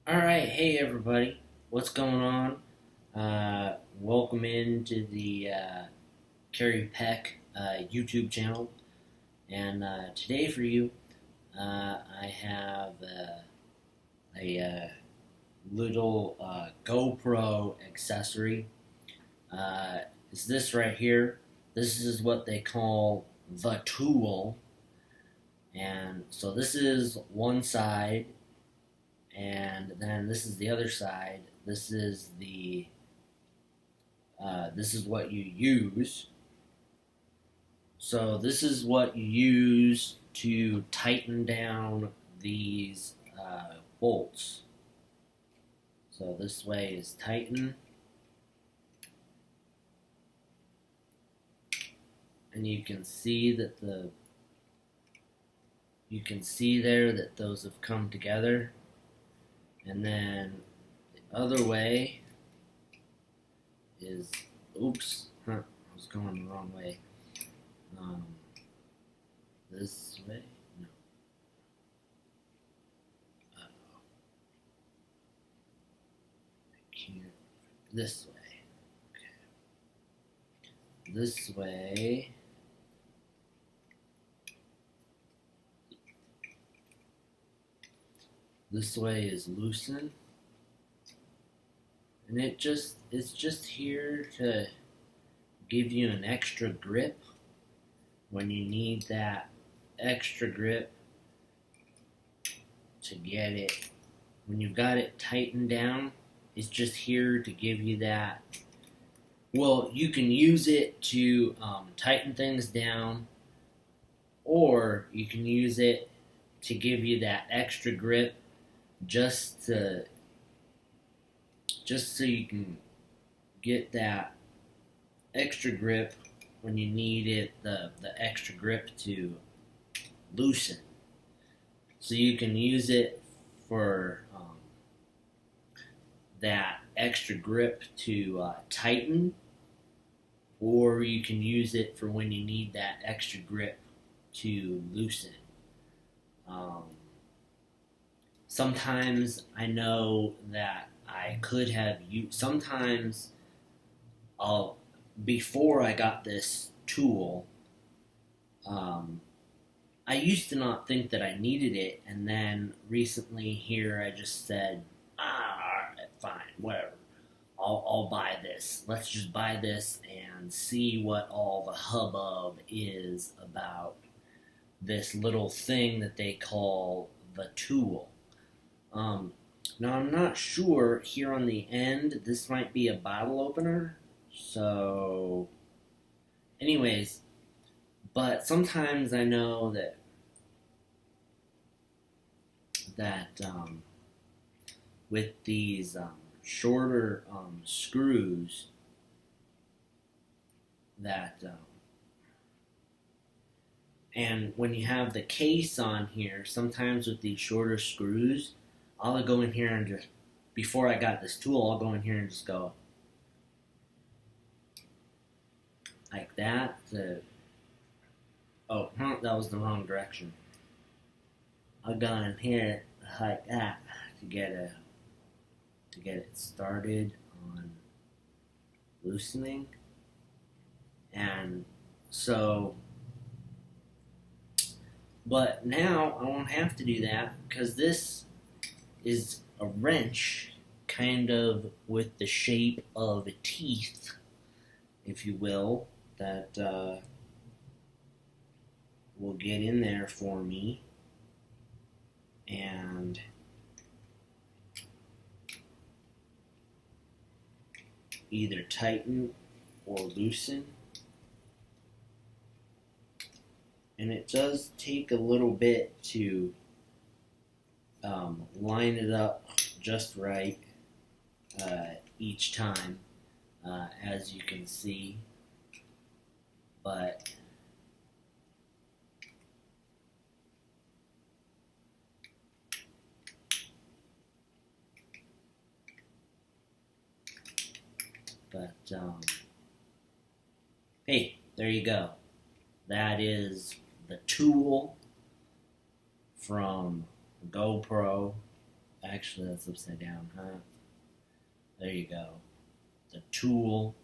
Alright, hey everybody, what's going on? Welcome into the Carrie Peck YouTube channel. And today for you, I have a little GoPro accessory. It's this right here. This is what they call the tool. And so this is one side, and then this is the other side. This is what you use. So this is what you use to tighten down these bolts. So this way is tighten, and you can see there that those have come together. And then the other way is, oops, I was going the wrong way. This way? No. Uh-oh. I can't. This way. Okay. This way. This way is loosen. And it's just here to give you an extra grip when you need that extra grip to get it. When you've got it tightened down, it's just here to give you that. Well, you can use it to tighten things down, or you can use it to give you that extra grip just so you can get that extra grip when you need it, the extra grip to loosen. So you can use it for that extra grip to tighten, or you can use it for when you need that extra grip to loosen. Sometimes I know that I could have used, sometimes before I got this tool, I used to not think that I needed it, and then recently here I just said, alright, fine, whatever. I'll buy this. Let's just buy this and see what all the hubbub is about this little thing that they call the tool. Now I'm not sure here on the end, this might be a bottle opener. So, anyways, but sometimes I know that with these shorter screws that and when you have the case on here, sometimes with these shorter screws, I'll go in here and just, before I got this tool, I'll go in here and just go like that to, oh, that was the wrong direction. I'll go in here like that to get it started on loosening. And so, but now I won't have to do that because this is a wrench kind of with the shape of teeth, if you will, that will get in there for me and either tighten or loosen. And it does take a little bit to line it up just right each time, as you can see. But hey, there you go. That is the tool from GoPro actually, that's upside down, huh? There you go. The tool.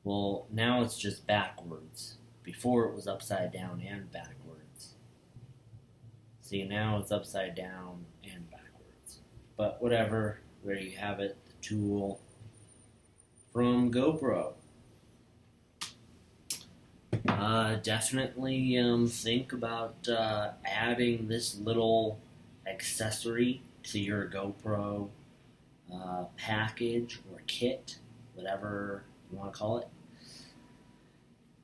Well, now it's just backwards. Before it was upside down and backwards. See, now it's upside down and backwards. But whatever, there you have it, the tool from GoPro. Definitely think about adding this little accessory to your GoPro package or kit, whatever you want to call it.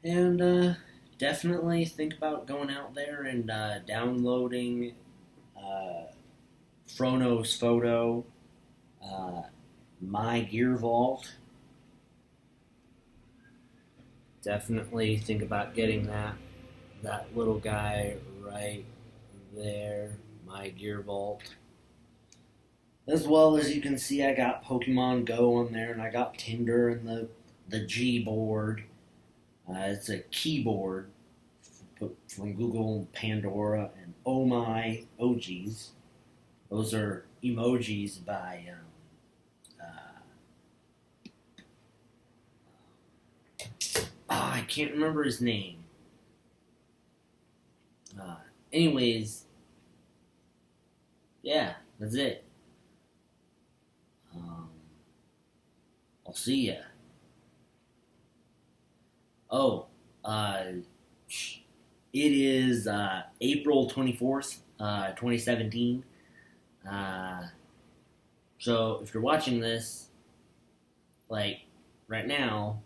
And definitely think about going out there and downloading Frono's Photo, My Gear Vault. Definitely think about getting that little guy right there, My Gear Vault. As well as you can see, I got Pokemon Go on there, and I got Tinder and the G board. It's a keyboard from Google and Pandora, and Oh My Emojis. Those are emojis by I can't remember his name. Anyways, yeah, that's it. I'll see ya. Oh, it is April 24th, 2017. So if you're watching this, like right now,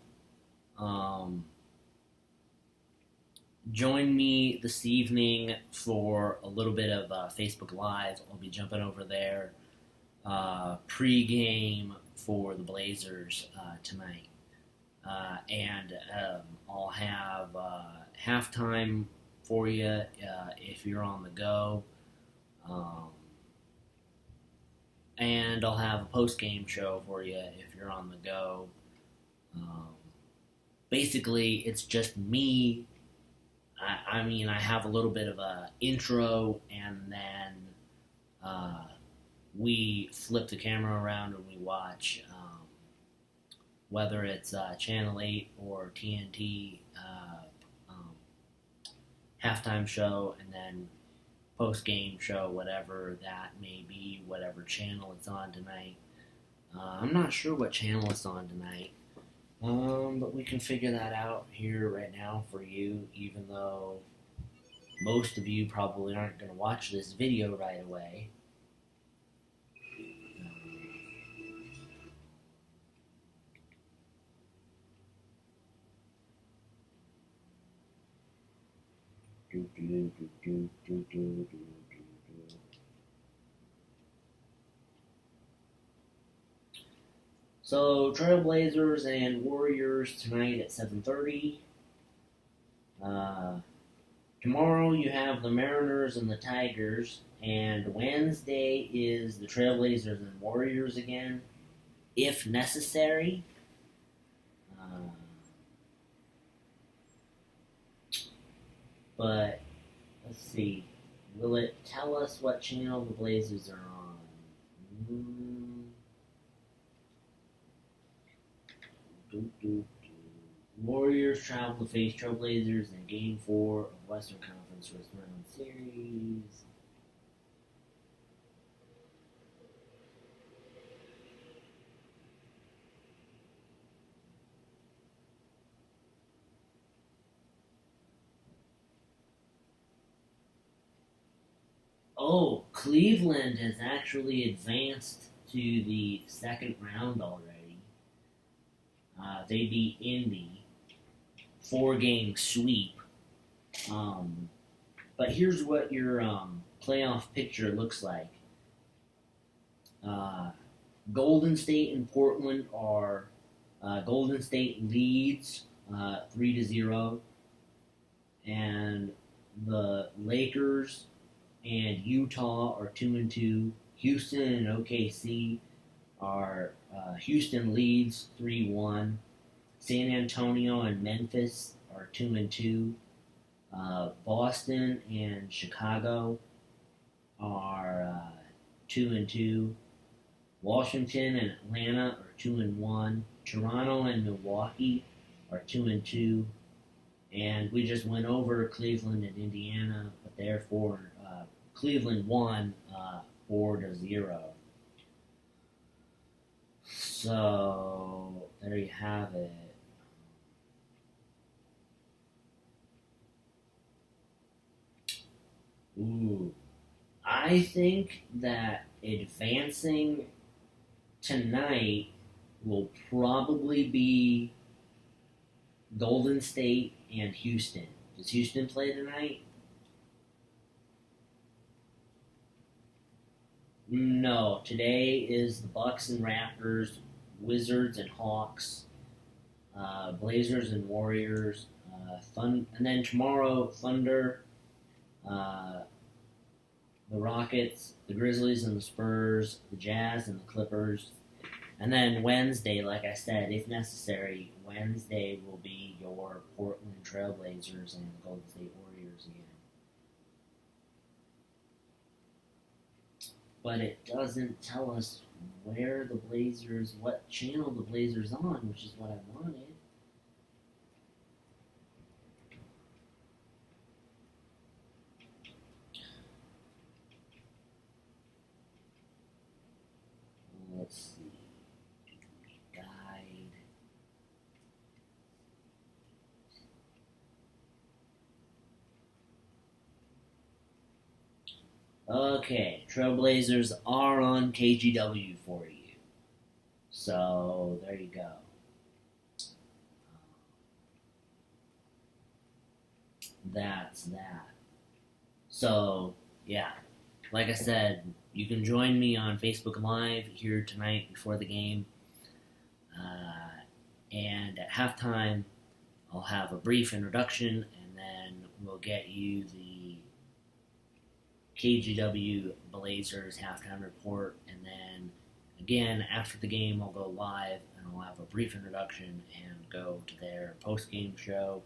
join me this evening for a little bit of Facebook Live. I'll be jumping over there pre-game for the Blazers tonight. And I'll have halftime for you if you're on the go. And I'll have a post-game show for you if you're on the go. Basically, it's just me. I mean, I have a little bit of a intro, and then we flip the camera around and we watch, whether it's Channel 8 or TNT halftime show, and then post-game show, whatever that may be, whatever channel it's on tonight. I'm not sure what channel it's on tonight. But we can figure that out here right now for you, even though most of you probably aren't going to watch this video right away. So, Trailblazers and Warriors tonight at 7:30. Tomorrow you have the Mariners and the Tigers, and Wednesday is the Trailblazers and Warriors again, if necessary. But let's see, will it tell us what channel the Blazers are on? Warriors travel to face Trailblazers in Game 4 of Western Conference First Round Series. Oh, Cleveland has actually advanced to the second round already. They beat Indy. 4-game sweep. But here's what your playoff picture looks like. Golden State and Portland are Golden State leads 3-0, and the Lakers and Utah are 2-2. Houston and OKC are Houston leads 3-1. San Antonio and Memphis are 2-2. Boston and Chicago are 2-2. Washington and Atlanta are 2-1. Toronto and Milwaukee are 2-2. And we just went over Cleveland and Indiana, but therefore Cleveland won 4-0. So there you have it. Ooh, I think that advancing tonight will probably be Golden State and Houston. Does Houston play tonight? No. Today is the Bucks and Raptors, Wizards and Hawks, Blazers and Warriors, and then tomorrow Thunder, uh, the Rockets, the Grizzlies and the Spurs, the Jazz and the Clippers. And then Wednesday, like I said, if necessary, Wednesday will be your Portland Trailblazers and the Golden State Warriors again. But it doesn't tell us where the Blazers, what channel the Blazers on, which is what I wanted. Let's see. Guide. Okay, Trailblazers are on KGW for you. So, there you go. That's that. So, yeah. Like I said, you can join me on Facebook Live here tonight before the game. And at halftime, I'll have a brief introduction, and then we'll get you the KGW Blazers halftime report. And then, again, after the game, I'll go live, and I'll have a brief introduction and go to their post-game show.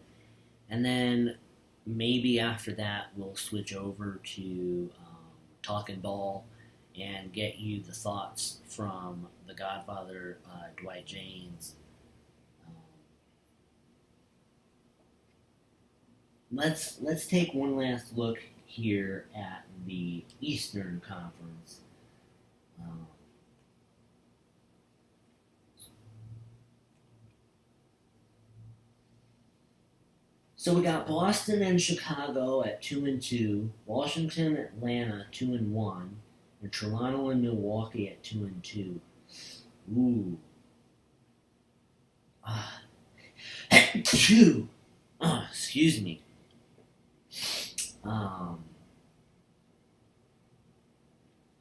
And then maybe after that, we'll switch over to Talking Ball and get you the thoughts from the Godfather, Dwight Jaynes. Let's take one last look here at the Eastern Conference. So we got Boston and Chicago at 2-2, Washington, Atlanta 2-1, and Toronto and Milwaukee at 2-2. Ooh. Two. Excuse me.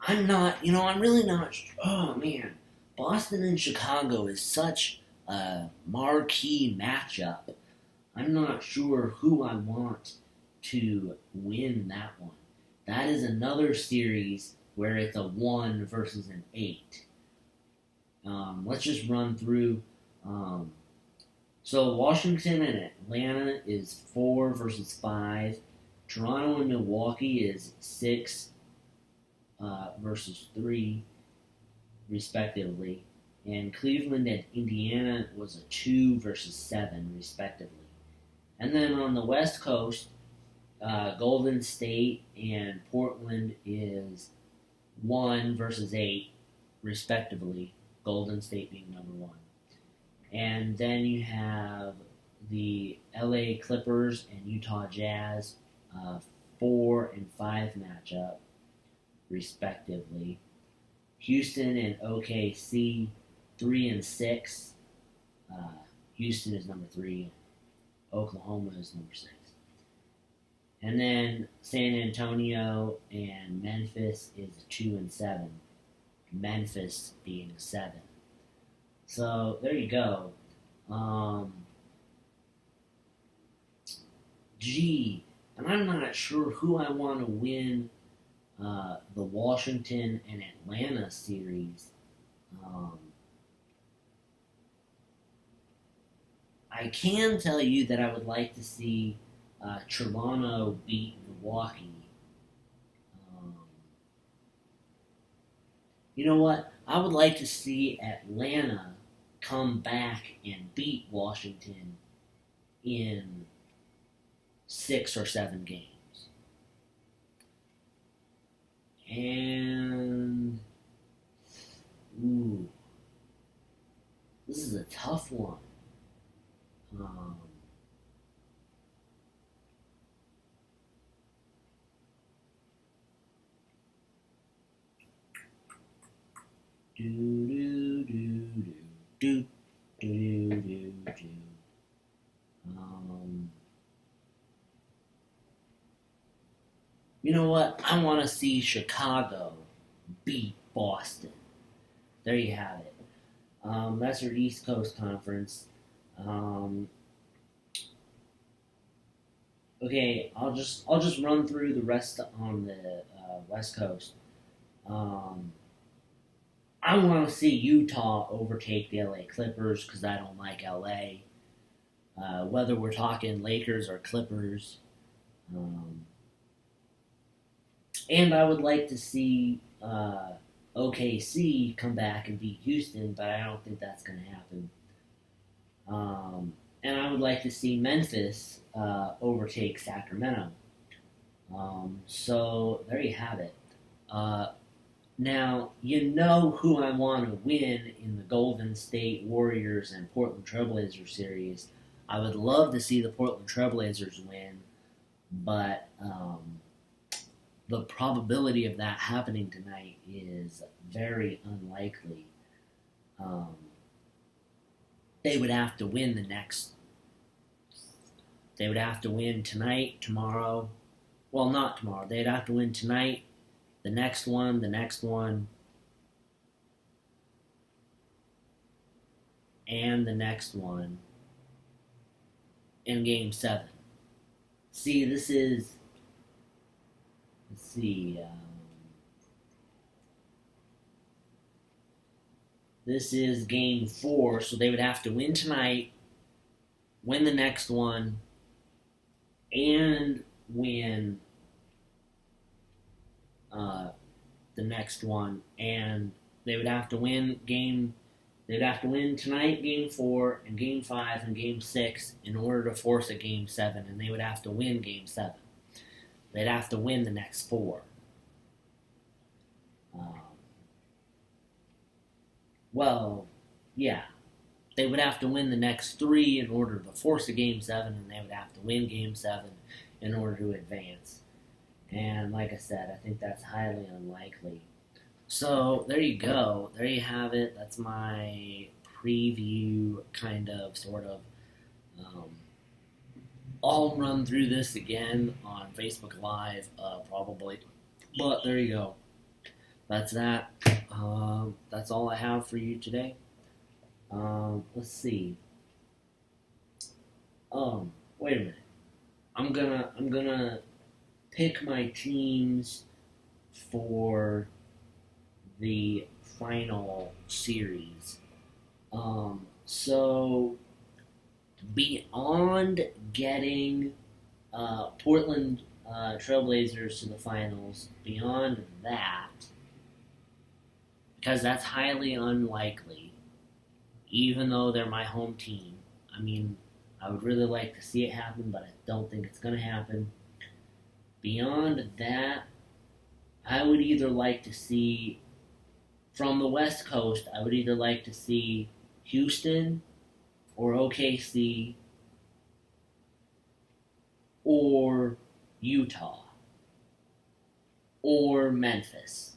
I'm really not. Oh man, Boston and Chicago is such a marquee matchup. I'm not sure who I want to win that one. That is another series where it's a 1 versus an 8. Let's just run through. So Washington and Atlanta is 4 versus 5. Toronto and Milwaukee is 6 versus 3, respectively. And Cleveland and Indiana was a 2 versus 7, respectively. And then on the West Coast, Golden State and Portland is 1 versus 8, respectively. Golden State being number 1. And then you have the LA Clippers and Utah Jazz, 4 and 5 matchup, respectively. Houston and OKC, 3 and 6. Houston is number 3. Oklahoma is number 6. And then San Antonio and Memphis is 2 and 7. Memphis being 7. So there you go. And I'm not sure who I want to win the Washington and Atlanta series. I can tell you that I would like to see Toronto beat Milwaukee. You know what? I would like to see Atlanta come back and beat Washington in 6 or 7 games. And ooh, this is a tough one. Um, do do do do do do do do. Um, you know what? I want to see Chicago beat Boston. There you have it. That's your East Coast Conference. Um, okay, I'll just run through the rest on the West Coast. Um, I want to see Utah overtake the LA Clippers because I don't like LA. Whether we're talking Lakers or Clippers, um, and I would like to see OKC come back and beat Houston, but I don't think that's going to happen. Um, and I would like to see Memphis overtake Sacramento. So there you have it. Uh, Now, you know who I want to win in the Golden State Warriors and Portland Trailblazers series. I would love to see the Portland Trailblazers win, but the probability of that happening tonight is very unlikely. Um, they would have to win the next. They would have to win tonight, tomorrow. Well, not tomorrow. They'd have to win tonight, the next one, and the next one in Game 7. See, this is. Let's see. This is Game 4, so they would have to win tonight, win the next one, and win the next one, and they would have to win game. They'd have to win tonight, Game 4, and Game 5, and Game 6 in order to force a Game 7, and they would have to win Game 7. They'd have to win the next 4. Um, well, yeah, they would have to win the next 3 in order to force a Game 7, and they would have to win Game 7 in order to advance. And like I said, I think that's highly unlikely. So there you go. There you have it. That's my preview, kind of, sort of. Um, I'll run through this again on Facebook Live, probably. But there you go. That's that. That's all I have for you today. Let's see. Wait a minute. I'm gonna pick my teams for the final series. So beyond getting Portland Trailblazers to the finals, beyond that, because that's highly unlikely, even though they're my home team. I mean, I would really like to see it happen, but I don't think it's going to happen. Beyond that, I would either like to see, from the West Coast, I would either like to see Houston or OKC or Utah or Memphis.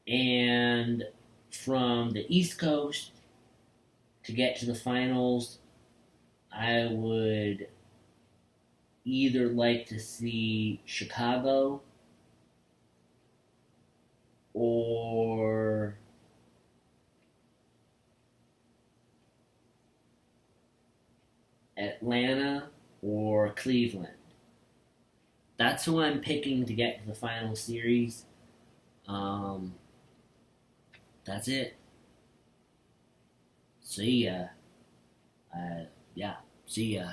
And from the East Coast, to get to the finals, I would either like to see Chicago or Atlanta or Cleveland. That's who I'm picking to get to the final series. Um, that's it. See ya. Yeah, see ya.